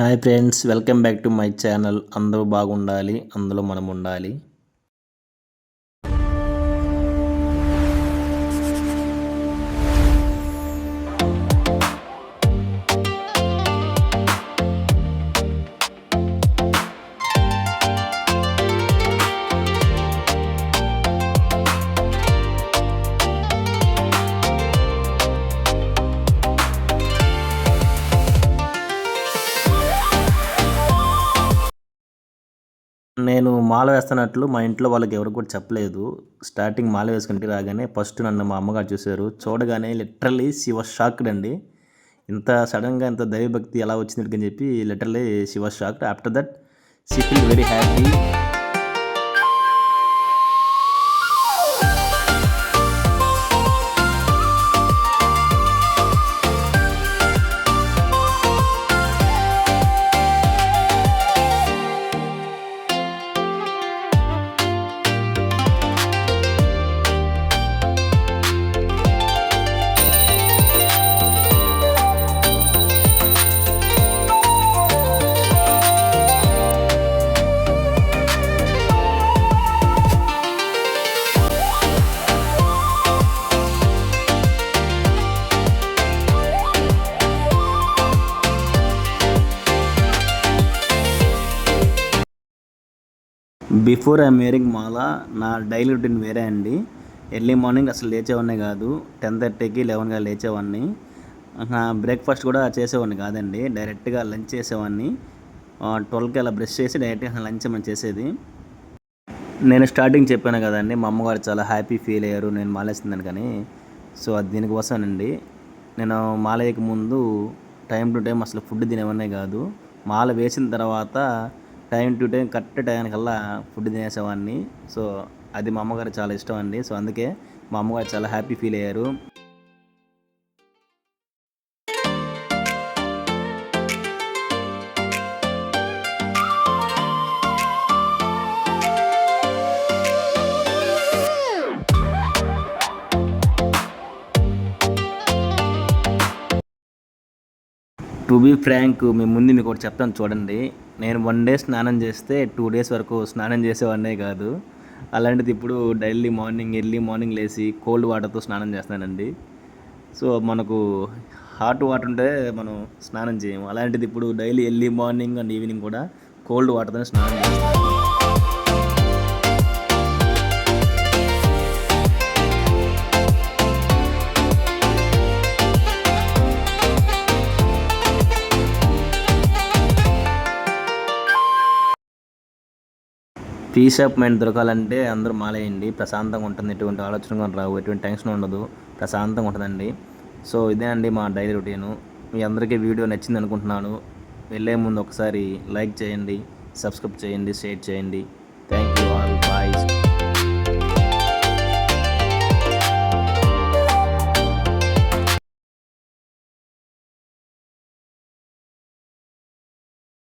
Hi friends, welcome back to my channel. అందరూ బాగుండాలి, అందులో మనం ఉండాలి. నేను మాల వేస్తున్నట్లు మా ఇంట్లో వాళ్ళకి ఎవరికి కూడా చెప్పలేదు. స్టార్టింగ్ మాల వేసుకుంటే రాగానే ఫస్ట్ నన్ను మా అమ్మగారు చూశారు. చూడగానే లిటరల్లీ షీ వాస్ షాక్డ్ అండి. ఇంత సడన్‌గా ఇంత దైవభక్తి ఎలా వచ్చింది అని చెప్పి literally she was shocked. After that she feel very happy. Before I'm wearing మాల నా డైలీ రొటీన్ వేరే అండి. ఎర్లీ మార్నింగ్ అసలు లేచేవాడిని కాదు. 10:30కి 11గా లేచేవాడిని. బ్రేక్ఫాస్ట్ కూడా చేసేవాడిని కాదండి. డైరెక్ట్గా లంచ్ చేసేవాడిని. 12కి అలా బ్రష్ చేసి డైరెక్ట్గా లంచ్ మనం చేసేది. నేను స్టార్టింగ్ చెప్పాను కదండి, మా అమ్మగారు చాలా హ్యాపీ ఫీల్ అయ్యారు నేను మాలేసిందని. కానీ సో అది దీనికోసమేనండి. నేను మాల వేయక ముందు టైం టు టైం అసలు ఫుడ్ తినేవాడినే కాదు. మాల వేసిన తర్వాత టైం టు టైం కరెక్ట్ టైంకల్లా ఫుడ్ తినేసేవాడిని. సో అది మా అమ్మగారికి చాలా ఇష్టం అండి. సో అందుకే మా అమ్మగారు చాలా హ్యాపీ ఫీల్ అయ్యారు. టు బీ ఫ్రాంక్, మీ ముందు మీకు ఒకటి చెప్తాను చూడండి. నేను 1 డే స్నానం చేస్తే 2 డేస్ వరకు స్నానం చేసేవాడినే కాదు. అలాంటిది ఇప్పుడు డైలీ మార్నింగ్ ఎర్లీ మార్నింగ్ లేచి కోల్డ్ వాటర్తో స్నానం చేస్తానండి. సో మనకు హాట్ వాటర్ ఉంటే మనం స్నానం చేయము. అలాంటిది ఇప్పుడు daily early morning and evening కూడా కోల్డ్ వాటర్తో స్నానం చేస్తాను. పీస్ ఆఫ్ మైండ్ దొరకాలంటే అందరూ మాలేయండి. ప్రశాంతంగా ఉంటుంది, ఎటువంటి ఆలోచన కూడా రావు, ఎటువంటి టెన్షన్ ఉండదు, ప్రశాంతంగా ఉంటుందండి. సో ఇదే అండి మా డైలీ రొటీను. మీ అందరికీ వీడియో నచ్చింది అనుకుంటున్నాను. వెళ్ళే ముందు ఒకసారి లైక్ చేయండి, సబ్స్క్రైబ్ చేయండి, షేర్ చేయండి. Thank you all, bye.